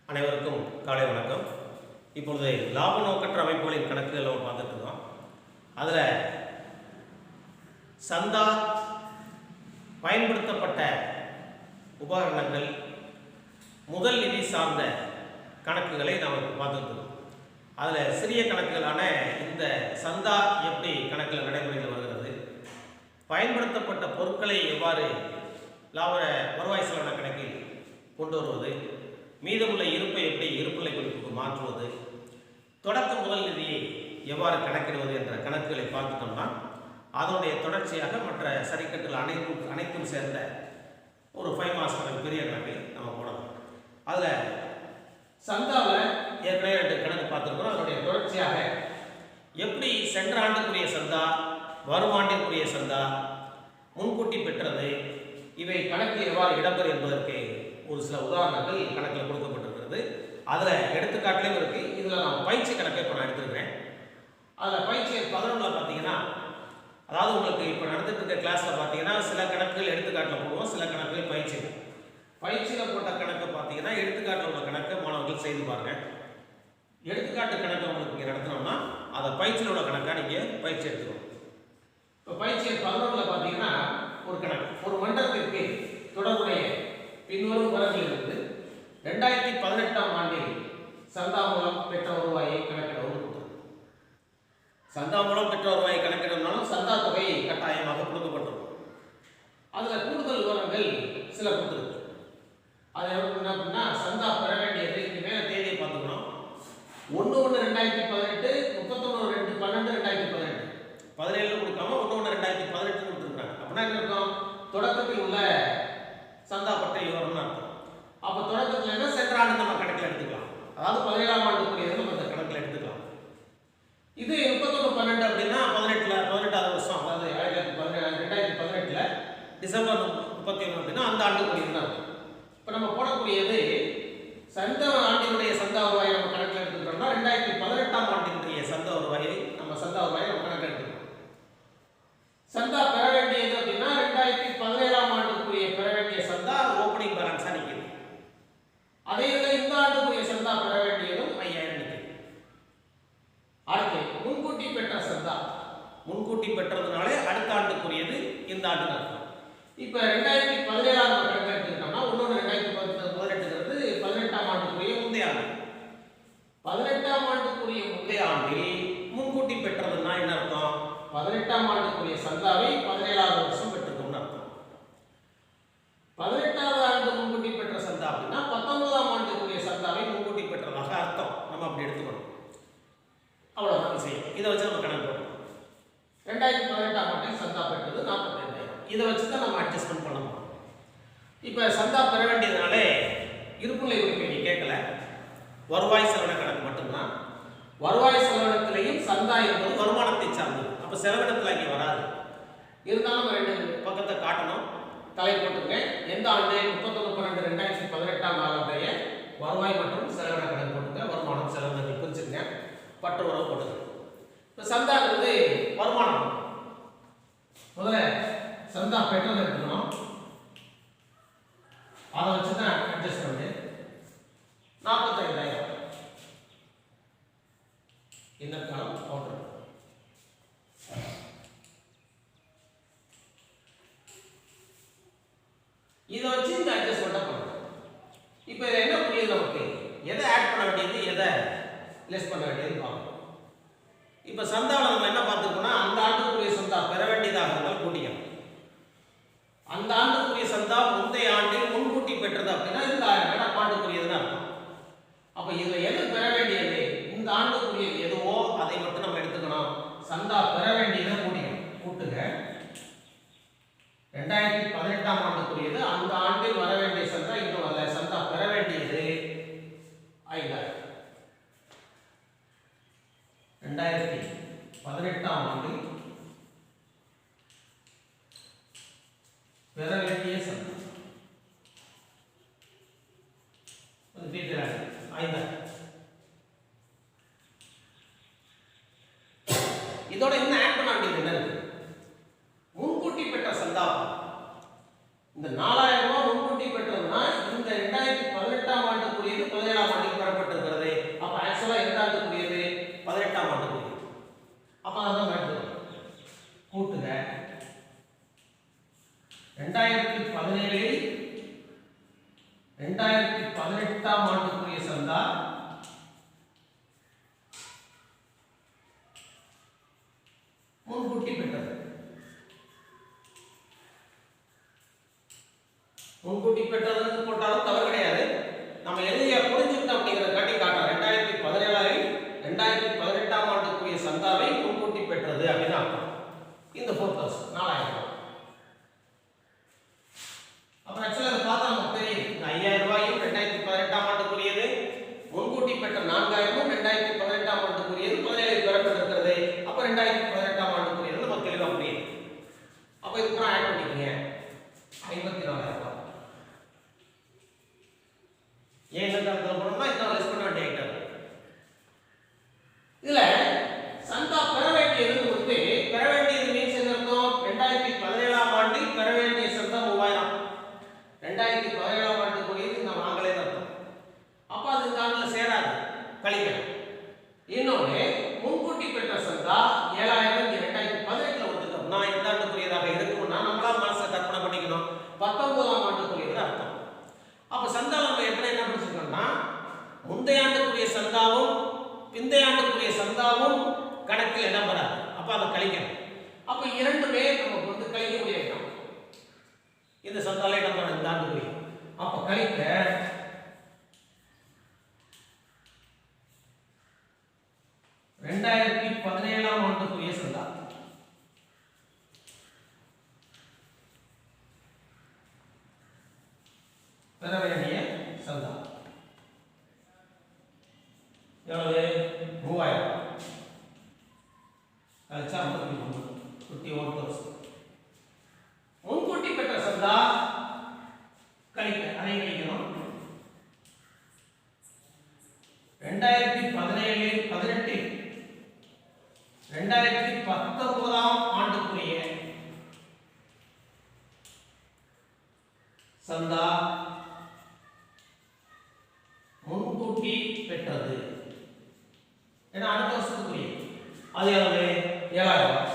அனைவருக்கும் காலை வணக்கம். இப்பொழுது லாப நோக்கற்ற அமைப்புகளின் கணக்குகள் நம்ம பார்த்துட்டு இருக்கோம். அதில் சந்தா, பயன்படுத்தப்பட்ட உபகரணங்கள், முதல் நிதி சார்ந்த கணக்குகளை நாம் பார்த்துட்டு இருக்கோம். அதில் சிறிய கணக்குகளான இந்த சந்தா எப்படி கணக்கில் நடைமுறையில் வருகிறது, பயன்படுத்தப்பட்ட பொருட்களை எவ்வாறு வருவாய் செலவின கணக்கில் கொண்டு வருவது, மீதமுள்ள இருப்பை எப்படி இருப்புநிலை குறிப்புக்கு மாற்றுவது, தொடக்க முதல் நிதியை எவ்வாறு கணக்கிடுவது என்ற கணக்குகளை பார்த்துட்டோம்னா அதனுடைய தொடர்ச்சியாக மற்ற சரிக்கட்டுகள் அனைத்தும் சேர்ந்த ஒரு 5 மார்க்ஸ் கணக்கு, பெரிய கணக்கை நம்ம போடலாம். அதில் சந்தாவில் ஏற்கனவே 2 கணக்கு பார்த்துருக்கோம். அதனுடைய தொடர்ச்சியாக எப்படி சென்ற ஆண்டுக்குரிய சந்தா, வரும் ஆண்டிற்குரிய சந்தா, முன்கூட்டி பெற்றது, இவை கணக்கில் எவ்வாறு இடம்பெறும் என்பதற்கு ஒரு சில உதாரணங்கள் கணக்கில் கொடுக்கப்பட்டிருக்கிறது. அதில் எடுத்துக்காட்டிலும் இருக்குது. இதில் நான் பயிற்சி கணக்கை இப்போ நான் எடுத்துருக்கிறேன். அதில் பயிற்சி 11 பார்த்தீங்கன்னா, அதாவது உங்களுக்கு இப்போ நடந்துட்டு இருக்க கிளாஸில் பார்த்தீங்கன்னா சில கணக்குகள் எடுத்துக்காட்டில் போடுவோம், சில கணக்குகள் பயிற்சியில் போட்ட கணக்கை பார்த்தீங்கன்னா எடுத்துக்காட்டில் உள்ள கணக்கை மாணவர்கள் செய்து பாருங்கள். எடுத்துக்காட்டு கணக்கை உங்களுக்கு இங்கே நடத்தினோம்னா அதை பயிற்சியில் உள்ள கணக்காக நீங்கள் பயிற்சி எடுத்துக்கணும். இப்போ பயிற்சி 11 பார்த்தீங்கன்னா ஒரு கணக்கு, ஒரு மண்டலத்திற்கு தொடர்புடைய பின்வரும் வரம்பிலிருந்து 2018ஆம் ஆண்டில் சந்தா மூலம் பெற்ற வருவாயை கணக்கிடவும். சந்தா மூலம் பெற்ற வருவாயை கணக்கிடணும்னாலும் சந்தா தொகை கட்டாயமாக கொடுக்கப்பட்டிருக்கும். அதில் கூடுதல் விவரங்கள் சில கொடுத்துருக்கு. அது என்ன அப்படின்னா, சந்தா பெற வேண்டியது இதுக்கு மேலே தேதியை பார்த்துக்கணும். 1/1/2018, 31/2/12/2018, 17 கொடுக்காம 1/1/2018 கொடுத்துருக்காங்க. அப்படின்னா என்ன இருக்கும்? தொடக்கத்தில் உள்ள சந்தா பற்றி விவரம்னு அர்த்தம். அப்போ தொடக்கத்தில் என்ன, சென்ற ஆண்டு நம்ம கணக்கில் எடுத்துக்கலாம். அதாவது 17ஆம் ஆண்டுக்குரியது நம்ம இந்த கணக்கில் எடுத்துக்கலாம். இது 31/12 அப்படின்னா 18வது வருஷம், அதாவது 2018 டிசம்பர் 31 அப்படின்னா அந்த ஆண்டுக்குரியது தான். இப்போ நம்ம போடக்கூடியது சந்த ஆண்டினுடைய சந்தா வருவாயை நம்ம கணக்கில் எடுத்துக்கிறோம்னா 2018ஆம் ஆண்டினுடைய சந்தா வருவாயை நம்ம கணக்கில் எடுத்துக்கிறோம். சந்தா பெற வேண்டியது அப்படின்னா 2017ஆம் ஆண்டுக்குரிய பெற வேண்டிய சந்தா ஓப்பனிங் பேலன்ஸா நிற்குது. அதே இதில் இந்த ஆண்டுக்குரிய சந்தா பெற வேண்டியதும் 5000 நிற்குது. அடுத்து முன்கூட்டி பெற்ற சந்தா, முன்கூட்டி பெற்றதுனாலே அடுத்த ஆண்டுக்குரியது இந்த ஆண்டு அர்த்தம். இப்போ 2017ஆம் ஆண்டு கணக்கு எடுத்துக்கிட்டோம்னா 1/2018 18ஆம் ஆண்டுக்குரிய முந்தைய ஆண்டு. 18ஆம் ஆண்டுக்குரிய முந்தைய ஆண்டில் முன்கூட்டி பெற்றதுன்னா என்ன அர்த்தம்? 18ஆம் ஆண்டுக்குரிய சந்தாவை 17ஆவது வருஷம் பெற்றிருக்கோம்னு அர்த்தம். 18ஆவது ஆண்டு முன்கூட்டி பெற்ற சந்தா அப்படின்னா 19ஆம் ஆண்டுக்குரிய சந்தாவை முன்கூட்டி பெற்றதாக அர்த்தம். நம்ம அப்படி எடுத்துக்கணும். அவ்வளோதான் விஷயம். இதை வச்சு நம்ம கணக்கு போடணும். 2018ஆம் ஆண்டில் சந்தா பெற்றது 45,000. இதை வச்சு தான் நம்ம அட்ஜஸ்ட்மெண்ட் பண்ண போகிறோம். இப்போ சந்தா பெற வேண்டியதுனாலே இருப்புநிலை குறிப்பை நீ கேட்கல, வருவாய் செலவின கணக்கு மட்டும்தான். வருவாய் செலவினத்திலையும் சந்தா என்பது வருமானத்தை சார்ந்தது. அப்போ செலவினத்தில் இங்கே வராது. இருந்தாலும் நம்ம 2 பக்கத்தை காட்டணும். தலை போட்டுங்க. எந்த ஆண்டு? 31/12/2018ஆம் ஆண்டுடைய வருவாய் மற்றும் செலவின கணக்கு போட்டுங்க. வருமானம் செலவினங்கள் பிரிச்சுங்க. பற்று உறவு போட்டுங்க. இப்போ சந்தாங்கிறது வருமானம். முதல்ல சந்தா பெற்றதை எடுத்துக்கணும். அதை வச்சு தான் அட்ஜஸ்ட் பண்ணு. 45,000 இந்த காலம் போட்டுருக்கோம். இதை வச்சு இந்த அட்ஜஸ்ட்மெண்ட்டை பண்ணணும். இப்போ இதில் என்ன புரியுது நமக்கு? எதை ஆட் பண்ண வேண்டியது, எதை லெஸ் பண்ண வேண்டியது பார்க்கணும். இப்போ சந்தாவில் நம்ம என்ன பார்த்துருக்கோம்னா, அந்த ஆண்டுக்குரிய சந்தா பெற வேண்டியதாக இருந்தால் கூட்டிக்கணும். அந்த ஆண்டுக்குரிய சந்தா முந்தைய ஆண்டில் முன்கூட்டி பெற்றது அப்படின்னா இந்த ஆண்டுக்குரியதுன்னு அர்த்தம். அப்போ இதில் எது பெற வேண்டியது, இந்த ஆண்டுக்குரியது எதுவோ அதை மட்டும் நம்ம எடுத்துக்கணும். சந்தா பெற வேண்டியதை கூட்டுங்க. 2018ஆம் ஆண்டுக்குரியது, அந்த ஆண்டில் வர வேண்டிய சந்தா இன்னும் வரல. சந்தா பெற வேண்டியது 5,000. 2018ஆம் ஆண்டில் பெற வேண்டிய சந்தா 5,000. இதோட என்ன ஆட் பண்ண வேண்டியது என்ன இருக்கு? முன்கூட்டி பெற்ற சந்தா. இந்த 4,000 ரூபாய் முன்கூட்டி பெற்றதுன்னா இந்த 2018ஆம் ஆண்டுக்குரியது 17ஆம் ஆண்டு 2018ஆம் ஆண்டுக்குரிய சந்தா முன்கூட்டி பெற்றது. முன்கூட்டி பெற்றதுன்னு போட்டாலும் தவறு கிடையாது. நம்ம எளிமையா புரிஞ்சுக்கிட்டோம் அப்படிங்கறத காட்டி காட்டுறோம். 2017 2018ஆம் ஆண்டுக்குரிய சந்தாவை முன்கூட்டி பெற்றது அப்படின்னு அர்த்தம். இந்த 4000 4000. அப்ப ஆக்சுவலா அதை பார்த்தா நமக்கு தெரியும். இந்த 5000 ரூபாயும் 2018ஆம் ஆண்டுக்குரியது, முன்கூட்டி பெற்ற 4000ம் 2018ஆம் ஆண்டுக்குரியது, 17 பெறப்பட்டிருக்கிறது. அப்ப 2018ஆம் ஆண்டுக்குரியது நமக்கு தெளிவா புரியுது. அப்ப இதுக்கு அப்புறம் ஆட் பண்ணிக்கங்க 54000 ரூபாய். ஏன் என்ன கணக்குல போறோம்னா இத லெஸ் பண்ண வேண்டிய ஐட்டம். இதுல சந்தா பெற வேண்டியது வந்து பெற வேண்டியது மீன்ஸ் என்ன அர்த்தம்? 2017ஆம் ஆண்டில் பெற வேண்டிய சந்தா 3000. 2017ஆம் ஆண்டுக்குரியது இந்த வாங்கலே அர்த்தம். அப்ப அது இந்த ஆண்டுல சேராது, கழிக்கணும். இன்னொன்னு முன்கூட்டி பெற்ற சந்தா 7000 2018ல வந்துட்டோம். நான் இந்த ஆண்டுக்குரியதாக இருக்கும்னா நம்மளா மனசை கற்பனை பண்ணிக்கணும். 19ஆம் ஆண்டுக்குரியது அர்த்தம். அப்ப சந்தா நம்ம எப்படி என்ன படிச்சிருக்கோம்னா முந்தைய ஆண்டுக்குரிய சந்தாவும் பிந்தைய ஆண்டுக்குரிய சந்தாவும் கணக்கில் இடம் பெறாது. அப்ப அதை கழிக்கணும். அப்ப இரண்டுமே நமக்கு வந்து கழிக்கக்கூடிய ஐட்டம். இந்த சந்தால இடம் பெற இந்த ஆண்டுக்குரிய. அப்ப கழிக்க 2017ஆம் ஆண்டுக்குரிய சந்தா பெற வேண்டிய சந்தா எவ்வளவு? 3000. கழிச்சா 51%. முன்கூட்டி பெற்ற சந்தா கழிக்க அதை கழிக்கணும். 2017 18 2019ஆம் ஆண்டுக்குரிய சந்தா முன்கூட்டி பெற்றது. ஏன்னா அடுத்த வருஷத்துக்குரிய அது எவ்வளவு? 7000.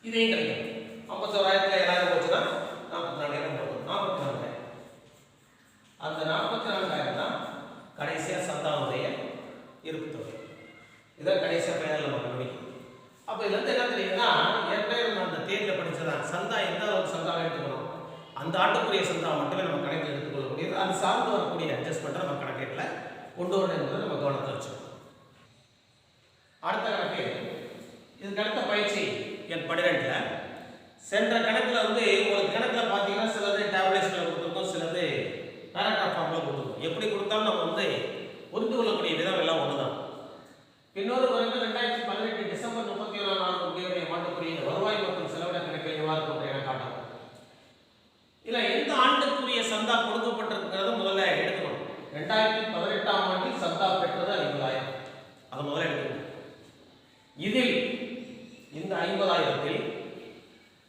இதையும் கழிக்கணும். 51000ல 7000 போச்சுன்னா 44000 போகும். 44000. அந்த 44000 தான் கடைசியா சந்தாவுடைய இருப்பு தொகை. இதான் கடைசியா ஃபைனல் நம்ம கண்டுபிடிக்கணும். அப்ப இதுல இருந்து என்ன தெரியுதுன்னா ஏற்கனவே நம்ம அந்த தேதியில படிச்சதான் சந்தா எந்த அளவுக்கு சந்தாவை எடுத்துக்கணும், அந்த ஆண்டுக்குரிய சந்தா மட்டுமே நம்ம கணக்கில் எடுத்துக்கொள்ளக்கூடியது. அது சார்ந்து வரக்கூடிய அட்ஜஸ்ட்மெண்ட்டை நம்ம கணக்கீட்டில் கொண்டு வரணும் என்பதை நம்ம கவனத்தில் வச்சுக்கணும். அடுத்த கணக்கு, இதுக்கு அடுத்த பயிற்சி எண் 12ல சென்ற கணக்கில் வந்து ஒரு கணக்கில் பார்த்தீங்கன்னா சிலது டேப்லெட்ஸில் கொடுத்துருக்கோம், சிலது பேராகிராஃப் ஃபார்மில் கொடுத்துருக்கோம். எப்படி கொடுத்தாலும் நம்ம வந்து புரிந்து கொள்ளக்கூடிய விதம் எல்லாம் ஒன்று தான். இன்னொரு கணக்கு 2018 டிசம்பர் 31ஆம் நாள் ஆண்டுக்குரிய வருவாய் மற்றும் செலவின கணக்கை எவ்வாறு என காட்டணும். இதுல எந்த ஆண்டுக்குரிய சந்தா கொடுக்கப்பட்டிருக்கிறது முதல்ல எடுக்கணும். 2018ஆம் ஆண்டில் சந்தா பெற்றது 50000. அதை முதல்ல எடுக்கணும். இதில் இந்த 50000ல்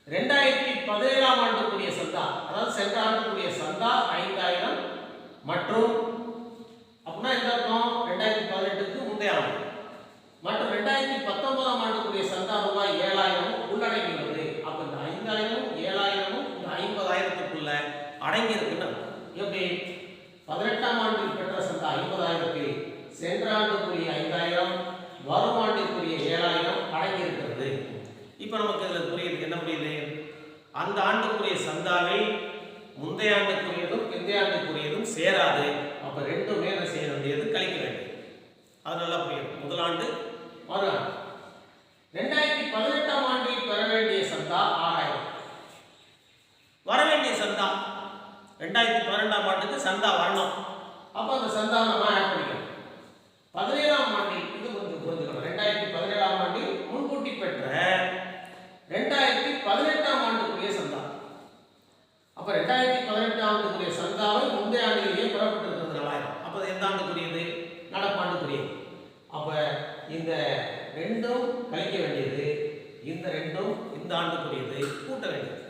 2017ஆம் ஆண்டுக்குரிய சந்தா, அதாவது சென்ற ஆண்டுக்குரிய சந்தா 5000 மற்றும் அப்படின்னா என்ன அர்த்தம்? 2018க்கு முந்தைய ஆண்டு மற்றும் 2019ஆம் ஆண்டுக்குரிய சந்தா ரூபாய் 7000 உள்ளடங்கியுள்ளது. அப்ப இந்த 5000ம் 7000ம் இந்த 50000க்குள்ள அடங்கி இருக்குன்னு எப்படி? 18ஆம் ஆண்டில் பெற்ற சந்தா 50000க்கு சென்ற ஆண்டுக்குரிய 5000 வரும் ஆண்டுக்குரிய 7000 அடங்கி இருக்கிறது. இப்ப நமக்கு இதுல புரியுது, என்ன புரியுது? அந்த ஆண்டுக்குரிய சந்தாவில் முந்தைய ஆண்டுக்குரியதும் பிந்தைய ஆண்டுக்குரியதும் சேராது. அப்ப ரெண்டுமே என்ன செய்ய வேண்டியது? கழிக்க வேண்டியது. அது நல்லா புரியும். முதல் ஆண்டு மறு ஆண்டு 2018ஆம் ஆண்டில் பெற வேண்டிய சந்தா 6000. வர வேண்டிய சந்தா 2012ஆம் ஆண்டுக்கு சந்தா வரணும். அப்ப அந்த சந்தா நம்ம ஆட் பண்ணிக்கணும். 17ஆம் ஆண்டில் இது கொஞ்சம் புரிஞ்சுக்கணும். 2017ஆம் ஆண்டில் முன்கூட்டி பெற்ற 2018ஆம் ஆண்டுக்குரிய சந்தா. அப்ப 2018ஆம் ஆண்டுக்குரிய சந்தாவை முந்தைய ஆண்டிலேயே பெறப்பட்டிருக்கிறது 4000. அப்ப எந்த ஆண்டுக்குரியது? நடப்பாண்டுக்குரியது. அப்ப இந்த ரெண்டும் கழிக்க வேண்டியது, இந்த ரெண்டும் இந்த ஆண்டுக்குரியது கூட்ட வேண்டியது.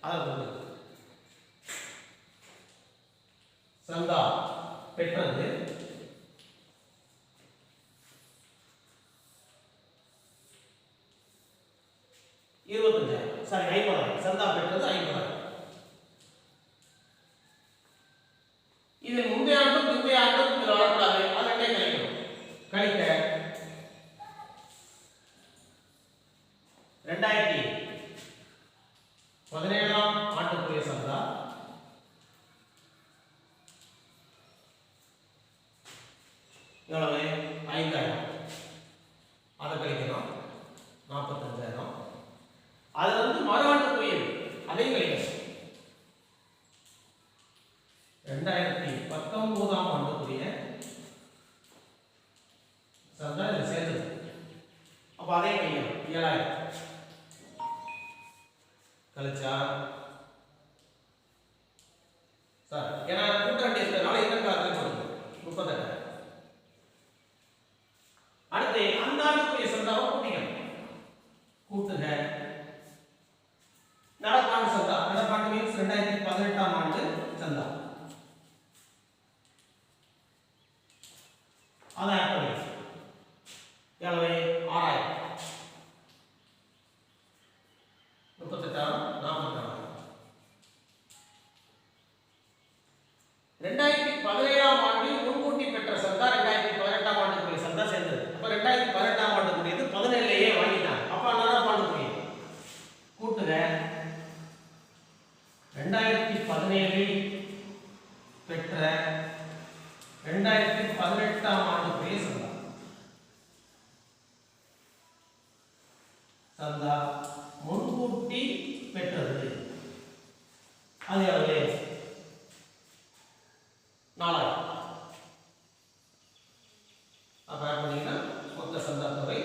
அதாவது சந்தா பெற்றது 25,000, சாரி 50,000. சந்தா பெற்றது 50,000. இதில் முந்தைய ஆண்டும் பிந்தைய ஆண்டும் இதில் வரக்கூடாது. அதை கழிக்கணும். கழிக்க 2017ஆம் ஆண்டுக்குரிய சந்தா எவ்வளவு? 5000. அதை கழிக்கணும் 45000. அது மறு ஆண்டுக்குரியது, அதையும் கழிக்கணும். 2019ஆம் ஆண்டுக்குரிய சந்தா இதில் சேர்ந்தது. அப்போ அதையும் கழிக்கணும். 7000 கழிச்சா சார் ஏன்னா கூட்டாண்டி இருக்கிறதுனால என்ன காலத்தில் சொல்லுங்க 38. அடுத்து அந்த ஆண்டுக்குரிய சந்தாவை கூட்டிக்கணும். கூட்டுக நடப்பாண்டு சந்தா. நடப்பாண்டு மீன்ஸ் 2018ஆம் ஆண்டு சந்தா. அதை ஆட் பண்ணி எவ்வளவு? 6000. 38,000 46,000. 2017ஆம் ஆண்டில் முன்கூட்டி பெற்ற சந்தா 2018ஆம் ஆண்டுக்குரிய சந்தா சேர்ந்தது. அப்ப 2018ஆம் ஆண்டுக்குரியது 17லேயே வாங்கிட்டாங்க. அப்ப நடப்பு ஆண்டுக்குரிய கூட்டுக 2017இல் பெற்ற 2018ஆம் ஆண்டுக்குரிய சந்தா. சந்தா முன்கூட்டி பெற்றது அது எவ்வளவு? 4000. அப்ப ஆட் பண்ணீங்கன்னா மொத்த சந்தா தொகை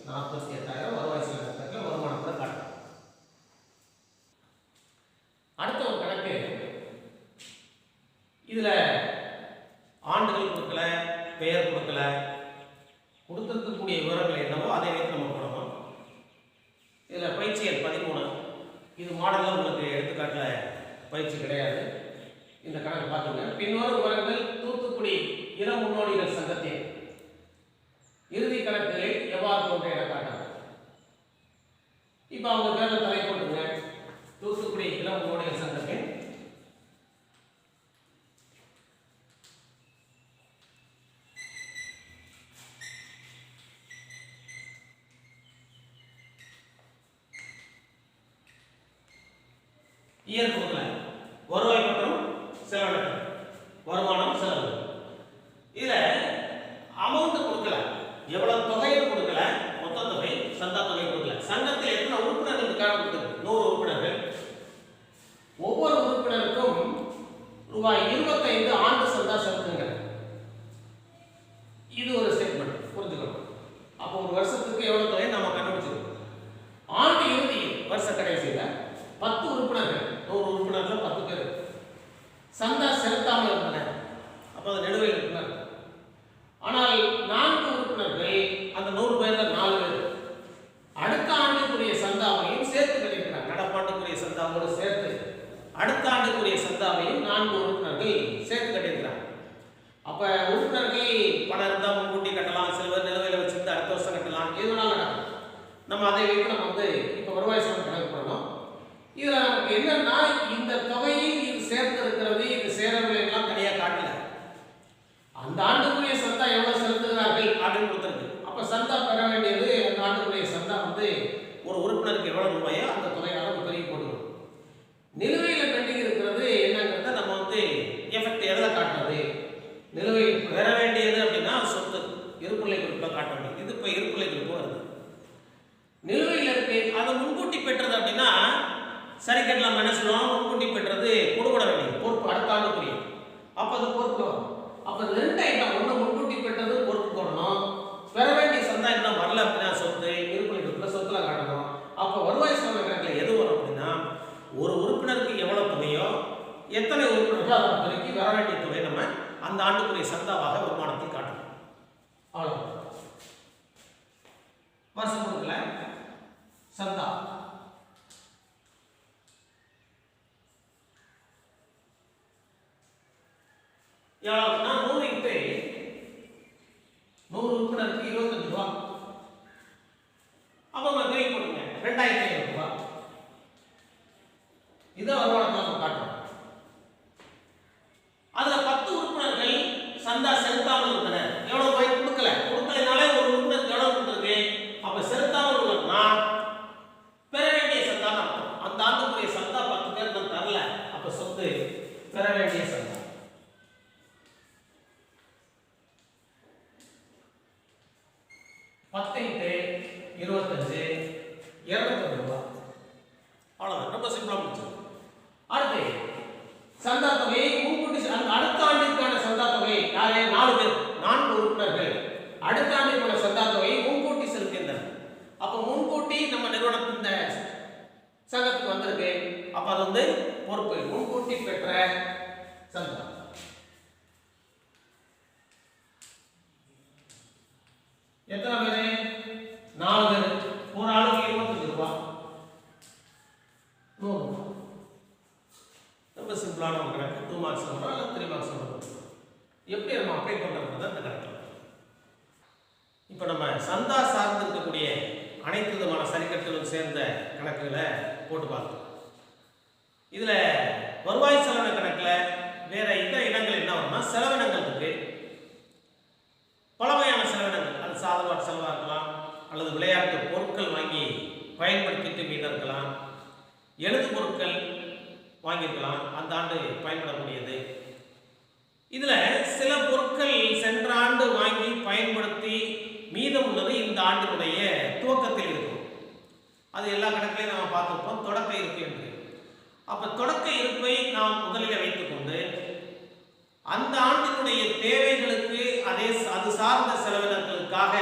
48,000. வருவாய் செலவு கணக்கில் வருமானத்தை காட்டும். அடுத்த ஒரு கணக்கு. இதுல ஆண்டுகள் கொடுக்கல, பெயர் கொடுக்கல, கொடுத்திருக்கக்கூடிய விவரங்கள் என்னவோ அதை வைத்து நம்ம போடணும். இதுல பயிற்சி எண் 13. இது மாடல்ல உங்களுக்கு எடுத்துக்காட்டுல பயிற்சி கிடையாது. இந்த கணக்கு பார்த்துங்க. பின்வரும் விவரங்கள் தூத்துக்குடி இன முன்னோடிகள் சங்கத்தின் இறுதி கணக்குகளில் எவ்வாறு தோன்ற என காட்டாங்க. இப்ப அவங்க பேர்ல தலை போட்டுங்க. தூத்துக்குடி இன முன்னோடிகள் சங்கத்தின் இயர் கொடுக்கல, வருவாய் மற்றும் செலவு, வருமானம் செலவு. இதுல அமௌண்ட் கொடுக்கல, எவ்வளவு தொகைன்னு கொடுக்கல, மொத்த தொகை சந்தா தொகை கொடுக்கல. சங்கத்தில் எத்தனை உறுப்பினர்கள் இருக்காங்க கொடுத்தது? 100 உறுப்பினர்கள். ஒவ்வொரு உறுப்பினருக்கும் ரூபாய் 25 ஆண்டு சந்தா செலுத்துங்க. இது ஒரு ஸ்டேட்மெண்ட் புரிஞ்சுக்கணும். அப்போ ஒரு வருஷத்துக்கு எவ்வளவு தொகை நம்ம கண்டுபிடிச்சிருக்கோம். ஆண்டு இறுதி வருஷ கடைசியில 10 உறுப்பினர்கள், 100 உறுப்பினர்கள் 10 பேர் சந்தா செலுத்தாமல் இருந்தனர். அப்ப அது நடுவில் இருந்தனர். ஆனால் 4 உறுப்பினர்கள், அந்த 100 பேர்ல 4 பேர் அடுத்த ஆண்டுக்குரிய சந்தாவையும் சேர்த்து கட்டியிருக்கிறார். நடப்பாண்டுக்குரிய சந்தாவோடு சேர்த்து அடுத்த ஆண்டுக்குரிய சந்தாவையும் 4 உறுப்பினர்கள் சேர்த்து கட்டியிருக்கிறார். அப்ப உறுப்பினர்கள் பணம் இருந்தால் முன்கூட்டி கட்டலாம், சில பேர் நிலுவையில் வச்சிருந்து அடுத்த வருஷம் கட்டலாம், எதுனால நடக்கும். நம்ம அதை வைத்து நம்ம இப்ப வருவாய் செலவு கணக்கு பண்ணணும். இதுல நமக்கு என்னன்னா இந்த தொகையில் இது சேர்த்து இருக்கிறது, இது சேரவில்லை எல்லாம் தனியா காட்டல. அந்த ஆண்டுக்குரிய சந்தா எவ்வளவு செலுத்துகிறார்கள் அப்படின்னு கொடுத்துருக்கு. அப்ப சந்தா பெற வேண்டியது அந்த ஆண்டுக்குரிய சந்தா ஒரு உறுப்பினருக்கு எவ்வளவு ரூபாயோ அந்த தொகையால பெருகி போட்டுக்கணும். நிலுவையில் பெண்டிங் இருக்கிறது என்னங்கிறத நம்ம எஃபெக்ட் எதுல காட்டுறது? நிலுவையில் பெற வேண்டியது அப்படின்னா சொத்து இருப்புநிலை குறிப்பில காட்ட வேண்டியது. இது இப்ப இருப்புநிலை குறிப்பு வருது. நிலுவையில் இருக்கு, அதை முன்கூட்டி பெற்றது அப்படின்னா சரி கட்டலாம். என்ன சொல்லுவாங்க? முன்கூட்டி பெற்றது கொடுக்க வேண்டியது பொறுப்பு அடுத்த ஆண்டுக்குரிய. அப்ப அது பொறுப்பு வரும். அப்ப 2 ஐட்டம், ஒன்று முன்கூட்டி பெற்றது பொறுப்பு போடணும், பெற வேண்டிய சந்தா இன்னும் வரல அப்படின்னா சொத்து இருப்புநிலை குறிப்பில சொத்துல காட்டணும். அப்ப வருவாய் செலவு கணக்கில் எது வரும் அப்படின்னா ஒரு உறுப்பினருக்கு எவ்வளவு தொகையோ எத்தனை உறுப்பினர்களோ அதை பெருக்கி வர வேண்டிய தொகை நம்ம அந்த ஆண்டுக்குரிய சந்தாவாக வருமானத்தில் காட்டணும். அவ்வளவு. வருஷம் கொடுக்கல சந்தா எவ்வளவுனா 100 × 100 உறுப்பினருக்கு 25 ரூபாய். அப்ப நம்ம பெருக்கி போடுங்க 2500 ரூபாய். இதை வருமானத்தை நம்ம காட்டுறோம். அதுல 10 அடுத்த ஆண்டுக்குள்ள சந்தா தொகையை முன்கூட்டி செலுத்தியிருந்தனர். அப்ப முன்கூட்டி நம்ம நிறுவனத்தின் இந்த சங்கத்துக்கு வந்திருக்கு. அப்ப அது வந்து பொறுப்பு முன்கூட்டி பெற்ற சந்தா. எத்தனை பேரு? 4 பேர். ஒரு ஆளுக்கு 25 ரூபாய். ரொம்ப சிம்பிளான ஒரு கணக்கு. 2 மார்க்ஸ் வரும் அல்ல 3 மார்க்ஸ் வரும். எப்படி நம்ம அப்ளை பண்றது அந்த கணக்கு. இப்போ நம்ம சந்தா சார்ந்து இருக்கக்கூடிய அனைத்து விதமான சரிக்கட்டுகளும் சேர்ந்த கணக்குகளை போட்டு பார்த்தோம். இதுல வருவாய் செலவின கணக்குல வேற இதர இடங்கள் என்ன வரும்னா செலவினங்கள் இருக்கு. பல வகையான செலவினங்கள், அது சாதன செலவா இருக்கலாம், அல்லது விளையாட்டு பொருட்கள் வாங்கி பயன்படுத்திட்டு மீத இருக்கலாம், எழுது பொருட்கள் வாங்கியிருக்கலாம், அந்த ஆண்டு பயன்படக்கூடியது. இதுல சில பொருட்கள் சென்ற ஆண்டு வாங்கி பயன்படுத்தி மீதம் உள்ளது இந்த ஆண்டினுடைய துவக்கத்தில் இருக்கும். அது எல்லா கணக்கிலையும் நம்ம பார்த்துருப்போம் தொடக்க இருப்பு என்று. அப்ப தொடக்க இருப்பை நாம் முதலில் வைத்துக் கொண்டு அந்த ஆண்டினுடைய தேவைகளுக்கு அது சார்ந்த செலவினங்களுக்காக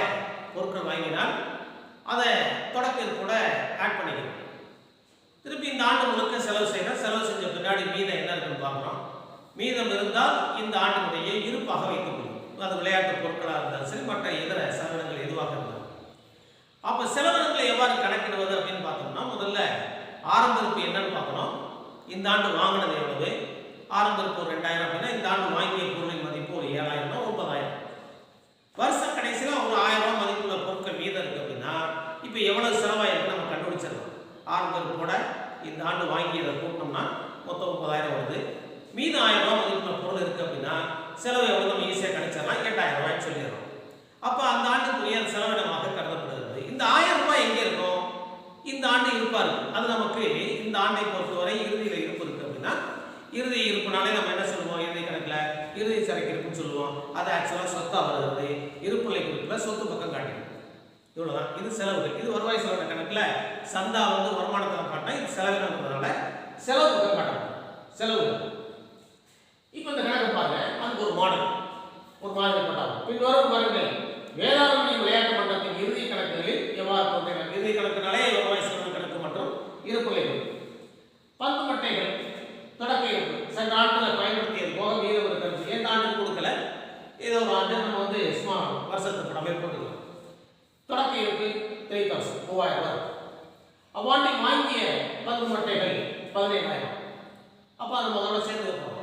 பொருட்கள் வாங்கினால் அதை தொடக்க இருப்போட ஆட் பண்ணிக்கிறோம். திருப்பி இந்த ஆண்டு முழுக்க செலவு செய்யணும். செலவு செஞ்ச பின்னாடி மீதம் என்ன இருக்குன்னு பார்க்குறோம். மீதம் இருந்தால் இந்த ஆண்டினுடைய இருப்பாக வைத்துக் கொள்ளும். அது விளையாட்டு பொருட்களாக இருந்தாலும் சரி, மற்ற இதர செலவினங்கள் எதுவாக இருந்தாலும். அப்போ செலவினங்களை எவ்வாறு கணக்கிடுவது அப்படின்னு பார்த்தோம்னா முதல்ல ஆரம்ப இருப்பு என்னன்னு பார்க்கணும். இந்த ஆண்டு வாங்கினது எவ்வளவு? ஆரம்ப இருப்பு 2000 அப்படின்னா இந்த ஆண்டு வாங்கிய பொருளின் மதிப்பு ஒரு 7000 9000. வருஷ கடைசியில் ஒரு 1000 ரூபாய் மதிப்புள்ள பொருட்கள் மீதம் இருக்கு அப்படின்னா இப்போ எவ்வளவு செலவாயிருக்கு நம்ம கண்டுபிடிச்சிடலாம். ஆரம்ப இருப்போட இந்த ஆண்டு வாங்கியதை கூட்டினோம்னா மொத்தம் 30,000 வருது. மீதம் 1000 ரூபாய் மதிப்புள்ள பொருள் இருக்கு அப்படின்னா செலவு எவ்வளவு நம்ம ஈஸியாக கணிச்சிடலாம். 8000 ரூபாய்ன்னு சொல்லிடுறோம். அப்போ அந்த ஆண்டுக்குரிய செலவினமாக கருதப்படுகிறது. இந்த 1000 ரூபாய் எங்கே இருக்கும்? இந்த ஆண்டு இருப்பா இருக்கு. அது நமக்கு இந்த ஆண்டை பொறுத்தவரை இறுதியில் இருப்பு இருக்கு அப்படின்னா இறுதி இருப்புனாலே நம்ம என்ன சொல்லுவோம்? இறுதி கணக்கில் இறுதி சரக்கு இருப்புன்னு சொல்லுவோம். அது ஆக்சுவலாக சொத்தாக வருகிறது. இருப்புநிலை குறிப்பில் சொத்து பக்கம் காட்டிடும். இவ்வளோதான். இது செலவுகள். இது வருவாய் செலவின கணக்கில் சந்தா வந்து வருமானத்தில் காட்டினா இது செலவினங்கிறதுனால செலவு பக்கம் காட்டணும். செலவுகள். இப்போ இந்த கணக்கு பாருங்க. அதுக்கு ஒரு மாதிரி போட்டாங்க. பின்வரும் பாருங்கள். வேளாண்மை விளையாட்டு மன்றத்தின் இறுதி கணக்குகளில் எவ்வாறு தோன்றின? இறுதி கணக்குனாலே வருவாய் செலவு கணக்கு மற்றும் இருப்புநிலை குறிப்பு. பங்கு மட்டைகள் தொடக்க இருப்பு சென்ற ஆண்டுல பயன்படுத்தியது போக மீதம் இருக்கிறது. எந்த ஆண்டு கொடுக்கல, ஏதோ ஒரு ஆண்டு நம்ம வந்து சும்மா வருஷத்துக்கு நம்ம போட்டுக்கலாம். தொடக்க இருப்பு 3000 3000 ரூபாய். அவ்வாண்டில் வாங்கிய பங்கு மட்டைகள் 15000. அப்போ அது முதல்ல சேர்த்து வைப்போம்.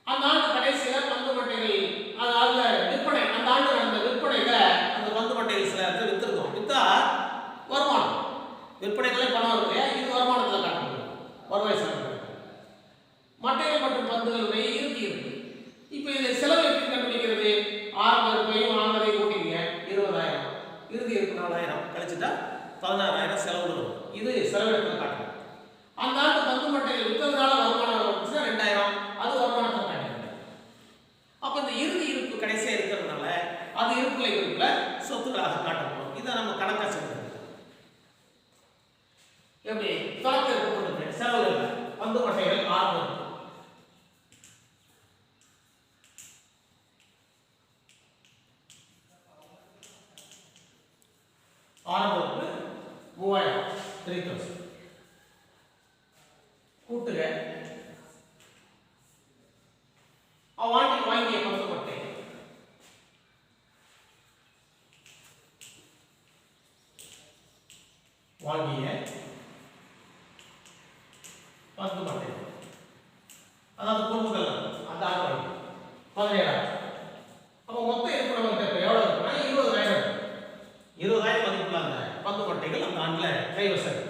அந்த ஆண்டு கடைசியில் பங்கு மட்டைகள் அதாவது விற்பனை, அந்த ஆண்டு நடந்த விற்பனையில அந்த பங்கு மட்டைகள் சில இடத்துல வித்துருக்கோம். வித்தா வருமானம், விற்பனைகளே பணம் இருக்கு இல்லையா, இது வருமானத்தில் காட்ட முடியும். வருவாய் செலவு மட்டைகள் மற்றும் பங்குகளுடைய இறுதி இருக்கு. இப்போ இது செலவு எப்படி கண்டுபிடிக்கிறது? ஆரம்ப இருப்பையும் வாங்குறதையும் கூட்டிங்க 20000, இறுதி இருக்கு 4000 கழிச்சுட்டா 16000 செலவு வரும். இது செலவினத்தில் காட்டும். அந்த ஆண்டு பங்கு மட்டைகள் விற்றதுனால வருமானம் வந்துச்சுன்னா 2000, அது வருமானத்தை காட்டுங்க. அப்போ இந்த இறுதி இருப்பு கடைசியாக இருக்கிறதுனால அது இருப்புநிலை குறிப்புல சொத்துக்களாக காட்டப்படும். இதை நம்ம கணக்கா சொல்றது. எப்படி தொடக்க இருப்பு கொடுத்து செலவுகள் பங்கு மட்டைகள் ஆரம்பம் ஆரம்பத்துக்கு 3000 3000 கூட்டுக அவ்வாண்டில் வாங்கிய பங்கு மட்டை அதாவது கொள்முதல் அந்த ஆண்டு வாங்கி 17000. அப்போ மொத்த இருப்பு நமக்கு எவ்வளவு இருக்குன்னா 20000. 20000 மதிப்புள்ள அந்த பங்கு மட்டைகள் அந்த ஆண்டில் கைவசம்.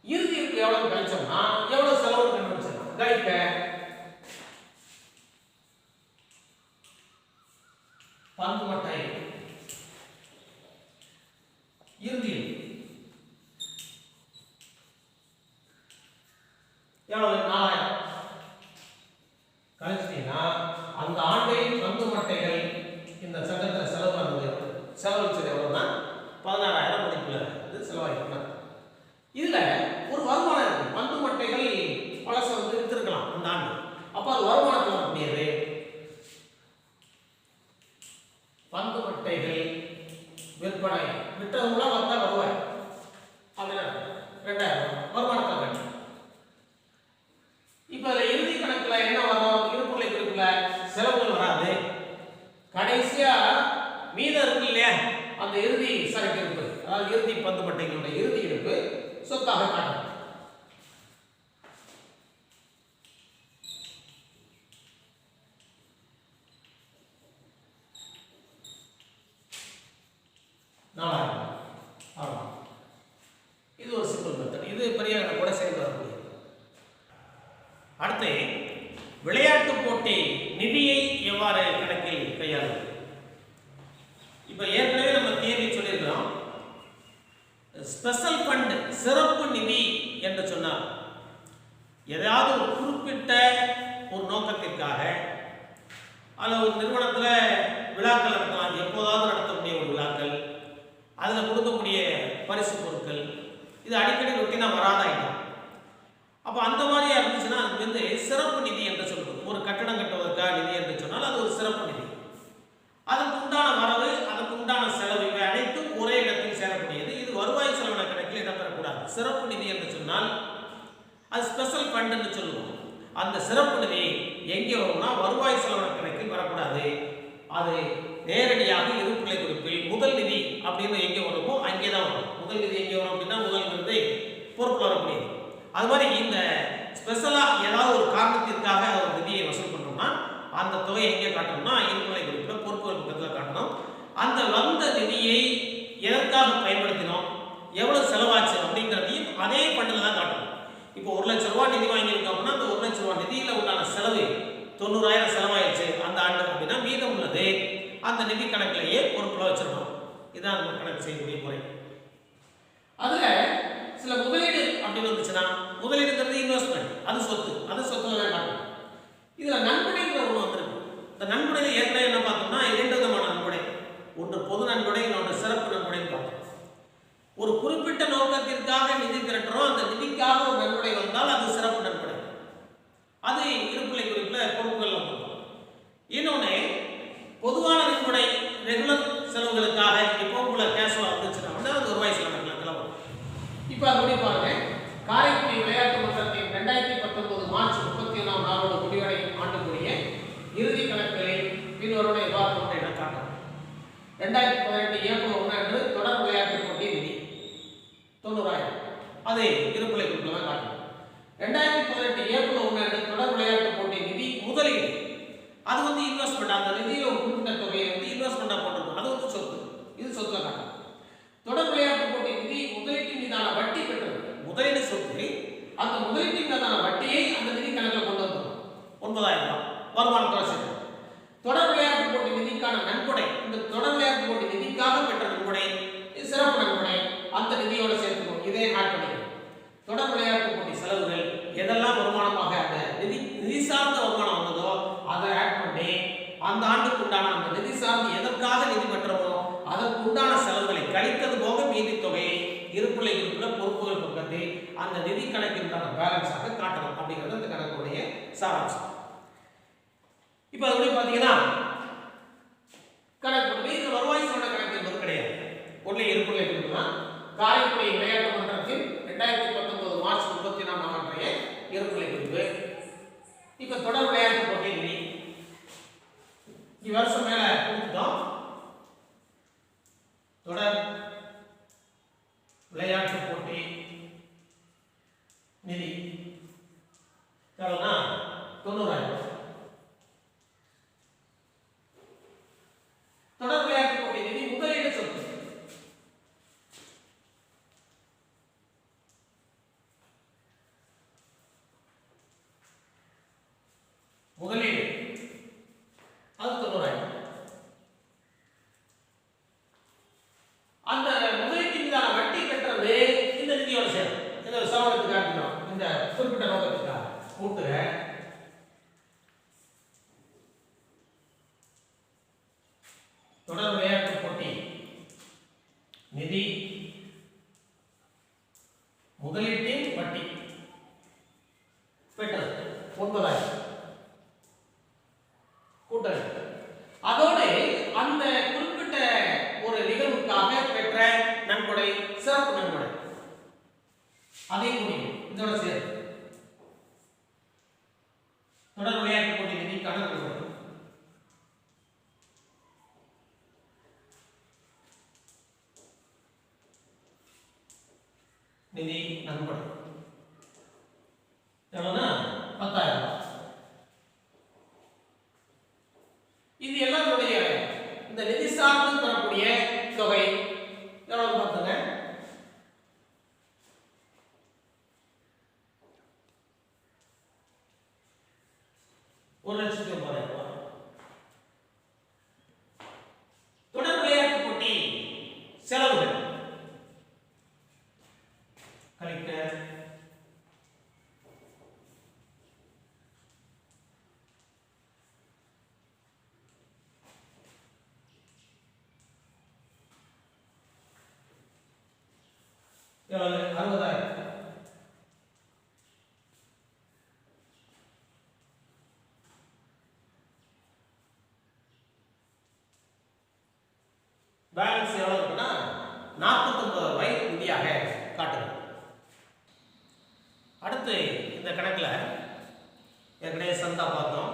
இறுதி இருப்பு எவ்வளவு கழிச்சோம்னா எவ்வளவு செலவு கண்டுபிடிச்சோம். கழிக்க பங்கு மட்டை இறுதி எவ்வளவு 4000 கழிச்சிட்டீங்கன்னா அந்த ஆண்டின் பங்கு மட்டைகள் இந்த சங்கத்தில் செலவழிச்சது எவ்வளவுன்னா 16000 மதிப்புல இது செலவாயிருக்கும். இதுல ஒரு வருமானம் இருக்கு. பங்கு மட்டைகள் பழச வந்து வித்திருக்கலாம் அந்த ஆண்டு. அப்ப அது வருமானத்தில் வரக்கூடியது. பங்கு கடைசியா மீதம் இருக்கு இல்லையா அந்த இறுதி சரக்கு இருப்பு, அதாவது இறுதி பந்து பட்டைகளுடைய இறுதி இருப்பு சொத்தாக காட்டணும். இது ஒரு சிம்பிள் மெத்தட். இது பெரிய கூட சேர்ந்து வரக்கூடிய. அடுத்து விளையாட்டு போட்டி நிதியை எவ்வாறு கணக்கில் கையாளுவது? இப்ப ஏற்கனவே நம்ம தியரி சொல்லியிருக்கிறோம். ஸ்பெஷல் ஃபண்ட் சிறப்பு நிதி என்று சொன்னால் ஏதாவது ஒரு குறிப்பிட்ட ஒரு நோக்கத்திற்காக அல்ல ஒரு நிறுவனத்தில் விழாக்கள் நடத்தலாம், எப்போதாவது நடத்தக்கூடிய ஒரு விழாக்கள், அதில் கொடுக்கக்கூடிய பரிசு பொருட்கள், இது அடிக்கடி ரொட்டீனாக வராத ஐட்டம். அப்போ அந்த மாதிரியா இருந்துச்சுன்னா அது வந்து சிறப்பு நிதி என்று சொல்லுவோம். ஒரு கட்டடம் கட்டுவதற்காக நிதி என்று சொன்னால் அது ஒரு சிறப்பு நிதி. அதற்கு உண்டான வரவு, அதற்கு உண்டான செலவு, இவை அனைத்தும் ஒரே இடத்தில் சேரக்கூடியது. இது வருவாய் செலவின கணக்கில் இடம்பெறக்கூடாது. சிறப்பு நிதி என்று சொன்னால் அது ஸ்பெஷல் ஃபண்ட் என்று சொல்லுவோம். அந்த சிறப்பு நிதி எங்கே வரும்னா வருவாய் செலவின கணக்கில் வரக்கூடாது. அது நேரடியாக இருப்புநிலை குறிப்பில் முதல் நிதி அப்படின்னு எங்கே வருமோ அங்கே தான் வரும். முதல் நிதி எங்கே வரும் அப்படின்னா முதல்ங்கிறது பொறுப்பு வரக்கூடியது. அது மாதிரி இந்த ஸ்பெஷலாக ஏதாவது ஒரு காரணத்திற்காக ஒரு நிதியை வசூல் பண்ணோம்னா அந்த தொகை எங்கே காட்டணும்னா இருப்புநிலை குறிப்பில் பொறுப்புகள் பக்கத்தில் காட்டணும். அந்த வந்த நிதியை எதற்காக பயன்படுத்தினோம், எவ்வளவு செலவாச்சு அப்படிங்கிறதையும் அதே ஃபண்டில் தான் காட்டணும். இப்போ 1 லட்ச ரூபா நிதி வாங்கியிருக்கோம் அப்படின்னா அந்த 1 லட்ச ரூபா நிதியில் உண்டான செலவு 90,000 செலவாயிடுச்சு அந்த ஆண்டு அப்படின்னா மீதம் உள்ளது அந்த நிதி கணக்கிலேயே பொறுப்புல வச்சிடணும். இதுதான் நம்ம கணக்கு செய்யக்கூடிய முறை. அதுல சில முதலீடு அப்படின்னு வந்துச்சுன்னா முதலீடுங்கிறது இன்வெஸ்ட்மெண்ட், அது சொத்து, அது சொத்துல தான் காட்டணும். இதுல நன்கொடைங்கிற ஒன்று வந்துருக்கு. இந்த நன்கொடையில ஏற்கனவே என்ன பார்த்தோம்னா 2 விதமான நன்கொடை, ஒன்று பொது நன்கொடை, இன்னொன்று சிறப்பு நன்கொடைன்னு பார்த்தோம். ஒரு குறிப்பிட்ட நோக்கத்திற்காக நிதி திரட்டுறோம், அந்த நிதிக்காக ஒரு நன்கொடை வந்தால் அது சிறப்பு நன்கொடை, அது இருப்புநிலை குறிப்பில் பொறுப்புகள் வந்துடும். இன்னொன்று பொதுவான நன்கொடை, ரெகுலர் செலவுகளுக்காக இப்போ உள்ள கேஷுவலாக வந்துச்சுன்னா அது வருவாய் செலவு கணக்கில் வரும். இப்போ அது பாருங்க, காரைக்குடி விளையாட்டு மன்றத்தின் 2019 மார்ச் 31ஆம் நாளோடு முடிவடையும் ஆண்டுக்குரிய இறுதி கணக்குகளை பின்வருடைய எவ்வாறு என காட்டணும். 2018 ஏப்ரல் 1 அன்று தொடர் விளையாட்டு போட்டி நிதி 90,000, அது இருப்புநிலை குறிப்பில் தான் காட்டணும். 2018 ஏப்ரல் 1 அன்று தொடர் விளையாட்டு போட்டி நிதி முதலீடு, அது வந்து இன்வெஸ்ட்மெண்ட், அந்த நிதியில் ஒரு குறிப்பிட்ட தொகையை வந்து இன்வெஸ்ட்மெண்ட்டாக போட்டிருக்கும், அது வந்து சொத்து, இது சொத்துல காட்டணும். தொடர் விளையாட்டு போட்டி நிதி முதலீட்டின் மீதான வட்டி பெற்றது, முதலீடு சொத்து, அந்த முதலீட்டின் மீதான வட்டியை அந்த நிதி கணக்கில் கொண்டு வந்துடும் 9,000 ரூபாய் வருமானத்தோட சேர்த்து. தொடர் விளையாட்டு போட்டி நிதிக்கான நன்கொடை, இந்த தொடர் விளையாட்டு போட்டி நிதிக்காக பெற்ற நன்கொடை, சிறப்பு நன்கொடை, அந்த நிதியோட சேர்த்துக்கும், இதே ஆட் பண்ணிக்கணும். தொடர் விளையாட்டு போட்டி செலவுகள் எதெல்லாம் வருமானமாக அந்த நிதி சார்ந்த வருமானம் வந்ததோ அதை ஆட் பண்ணி அந்த ஆண்டுக்கு உண்டான அந்த நிதி சார்ந்து எதற்காக நிதி பெற்றோமோ அதற்கு உண்டான செலவுகளை கழித்தது போக மீதி தொகையை இருப்புநிலை குறிப்பில் பொறுப்புகள் பக்கத்தில் அந்த நிதி கணக்கிற்கான பேலன்ஸாக காட்டணும் அப்படிங்கிறது அந்த கணக்குடைய சாராம்சம். இப்போ அது எப்படி பார்த்தீங்கன்னா கணக்கு இது வருவாய் செலவின கணக்கு என்பது கிடையாது, ஒன்றை இருப்புநிலை குறிப்பு தான். காரைக்குடி விளையாட்டு மன்றத்தின் 2019 மார்ச் 34ஆம் அன்றைய இருப்புநிலை குறிப்பு. இப்போ தொடர் விளையாட்டு போட்டி நிதி வருஷம் மேல கொடுத்துட்டோம். தொடர் விளையாட்டு போட்டி நிதி எவ்வளவுனா 90,000. தொடர் விளையாட்டு போட்டி நிதி முதலீடு சொத்து, முதலீடு அது 90,000. அந்த முதலீட்டின் மீதான வட்டி பெற்றது இந்த நிதியோட சேரும். இந்த சவாலுக்கு காட்டணும், இந்த குறிப்பிட்ட நோக்கத்துக்காக கூட்டுற தொடர் விளையாட்டு போட்டி நிதி முதலீட்டின் வட்டி பெற்றது 9,000 கூட்டல். அதோடு அந்த குறிப்பிட்ட ஒரு நிகழ்வுக்காக பெற்ற நன்கொடை, சிறப்பு நன்கொடை, அதை முடியும் இதோட சேர்த்து தொடர் விளையாட்டு போட்டி நிதி கணக்கு நிதி நன்கொடை எவ்வளவுனா 10,000. இது எல்லாருடைய இந்த நிதி சார்ந்து பெறக்கூடிய தொகை எவ்வளவு பார்த்துங்க. ₹1,09,000. தொடர் விளையாட்டு போட்டி செலவுகள் கழிக்க எவ்வளவு 60,000. பேலன்ஸ் எவ்வளவு இருக்குன்னா ₹49,000 நிதியாக காட்டுது. அடுத்து இந்த கணக்குல ஏற்கனவே சந்தா பார்த்தோம்.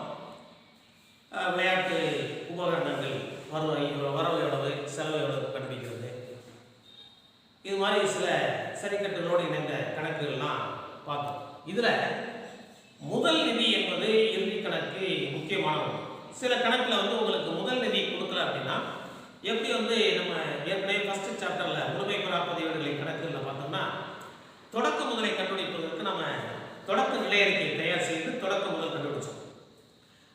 விளையாட்டு உபகரணங்கள் வரவு எவ்வளவு செலவு எவ்வளவு கண்டுபிடிக்கிறது. இது மாதிரி சில சரிக்கட்டுகளோடு இணைந்த கணக்குகள்லாம் பார்த்தோம். இதுல முதல் நிதி என்பது இறுதி கணக்கு முக்கியமானது. சில கணக்குல உங்களுக்கு முதல் நிதி கொடுக்கல அப்படின்னா எப்படி நம்ம ஏற்கனவே ஃபர்ஸ்ட் சாப்டர்ல முழுமை பெறா பதிவேடுகளை கணக்குல பார்த்தோம்னா தொடக்க முதலை கண்டுபிடிப்பதற்கு நம்ம தொடக்க நிலை அறிக்கையை தயார் செய்து தொடக்க முதல் கண்டுபிடிச்சோம்.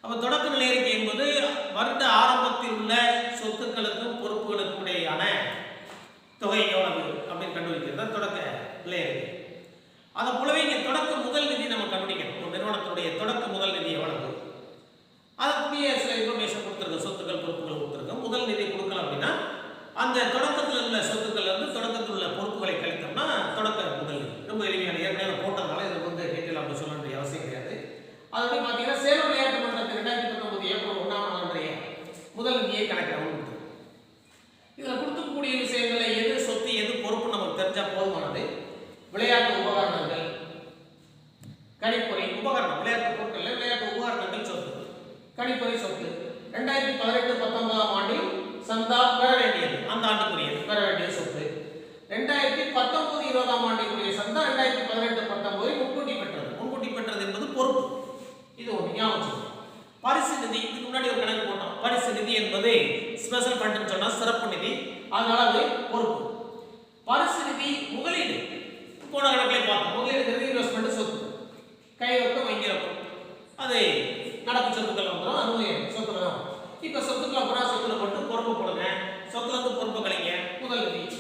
அப்ப தொடக்க நிலை அறிக்கை என்பது வருட ஆரம்பத்தில் உள்ள சொத்துக்களுக்கும் பொறுப்புகளுக்கும் இடையான தொகை எவ்வளவு அப்படின்னு கண்டுபிடிக்கிறது தான் தொடக்க நிலை அறிக்கை. அதை போலவே இங்கே தொடக்க முதல் நிதி நம்ம கண்டுபிடிக்கணும். ஒரு நிறுவனத்துடைய தொடக்க முதல் நிதி எவ்வளவு, அதற்குரிய சில இன்ஃபர்மேஷன் கொடுத்துருக்கோம். சொத்துக்கள் பொறுப்புகள் கொடுத்துருக்கோம். முதல் நிதி கொடுக்கலாம் அப்படின்னா அந்த தொடக்கத்தில் உள்ள சொத்துக்கள் தொடக்கத்தில் உள்ள பொறுப்புகளை கழித்தோம்னா தொடக்க முதல் நிதி. ரொம்ப எளிமையான ஏற்கனவே போட்டதுனால இதை டீட்டெயில் அப்படி சொல்ல வேண்டிய அவசியம் கிடையாது. அதோட பார்த்தீங்கன்னா சேலம் விளையாட்டு மன்றத்தில் 2019 ஏப்ரல் 1ஆம் நாளுடைய முதல் நிதியை கணக்கிடவும் கொடுத்துருக்கோம். இதில் கொடுக்கக்கூடிய விஷயங்களை எது சொத்து எது பொறுப்பு நமக்கு தெரிஞ்சா போதுமானது. விளையாட்டு உபகரணங்கள், கணிப்பொறி உபகரணம், விளையாட்டு பொருட்கள் விளையாட்டு உபகரணங்கள் சொத்து, கணிப்பொறி சொத்து 2018-19ஆம் ஆண்டில் சந்தா பெற வேண்டியது, அந்த ஆண்டுக்குரியது பெற வேண்டிய சொத்து. 2019-20ஆம் ஆண்டுக்குரிய சந்தா 2018-19 முன்கூட்டி பெற்றது. முன்கூட்டி பெற்றது என்பது பொறுப்பு. இது ஒரு ஞாபகம். பரிசு நிதி, இதுக்கு முன்னாடி ஒரு கணக்கு போட்டோம். பரிசு நிதி என்பது ஸ்பெஷல் ஃபண்ட் சொன்னா சிறப்பு நிதி, அதனால அது பொறுப்பு. பரிசு நிதி முதலீடு போன கணக்கிலே பார்த்தோம். முதலீடு இன்வெஸ்ட்மெண்ட் சொத்து, கைரொக்கம் வங்கி ரொக்கம், அது நடப்பு சொத்துக்கள் வந்துடும். அது சொத்துல தான். இப்ப சொத்துக்கள் அப்புறம் சொத்துல மட்டும் பொறுப்பு போடுங்க. சொத்துல இருந்து பொறுப்பு கழிங்க முதல் நிதி.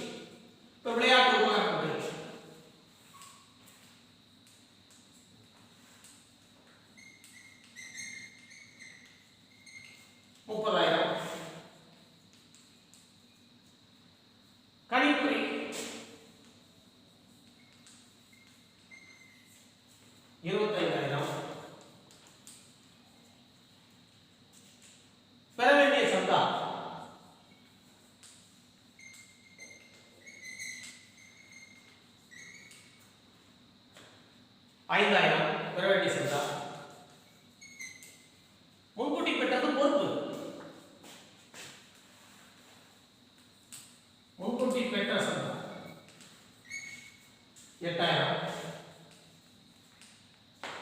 இப்ப விளையாட்டு உபகரணங்கள் ₹30,000. கணிப்பொறி ₹25,000. பெற வேண்டிய சந்தா ₹5,000. பெற வேண்டிய சந்தா. முன்கூட்டி பெற்றது பொறுப்பு. முன்கூட்டி பெற்ற சந்தா 8,000.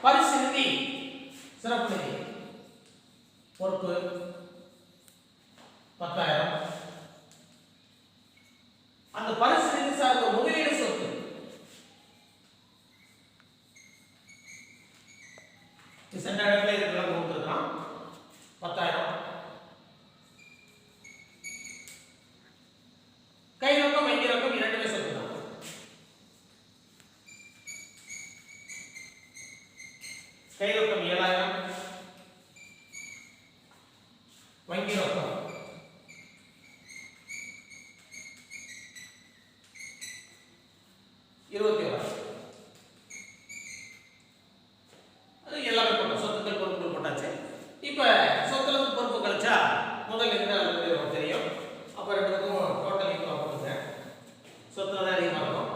பரிசு நிதி சிறப்பு நிதி பொறுப்பு 10,000. அந்த பரிசு நிதி சார்ந்த முதலீடு சொத்து சென்ற இடத்துல இதெல்லாம் கொடுத்துருக்கான் 10,000. கை ரொக்கம் வங்கி ரொக்கம் இரண்டுமே சொத்து தான். கை ரொக்கம் 7,000, வங்கி ரொக்கம் 21,000. அது எல்லாமே போட்டோம். சொத்துக்கள் பொறுப்புகள் போட்டாச்சு. இப்ப சொத்துல இருந்து பொறுப்பு கழிச்சா முதல் என்ன தெரியும். அப்ப ரெண்டு பக்கம் டோட்டல் ஈக்குவலா போட்டுங்க. சொத்துல தான் அதிகமாக இருக்கும்.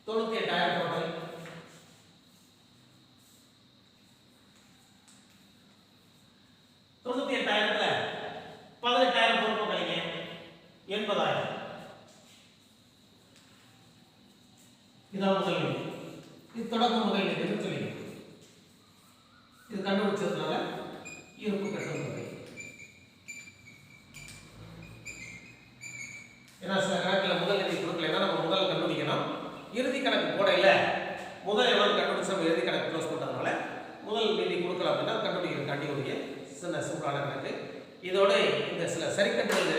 98,000 டோட்டல். 98,000ல இதான் முதல் நிதி. இது தொடக்க முதல் நிதின்னு சொல்லிக்கணும். இது கண்டுபிடிச்சதுனால இருப்பு கட்டும் தொகை. ஏன்னா சில கணக்கில் முதல் நிதி கொடுக்கலன்னா நம்ம முதல் கண்டுபிடிக்கணும். இறுதி கணக்கு போடையில முதல் எவ்வளவு கண்டுபிடிச்சு நம்ம இறுதி கணக்கு க்ளோஸ் பண்ணுறதுனால முதல் நிதி கொடுக்கல அப்படின்னா கண்டுபிடிக்கிற காட்டி ஒரு சின்ன சிம்பிளான கணக்கு. இதோட இந்த சில சரிக்கட்டுகள்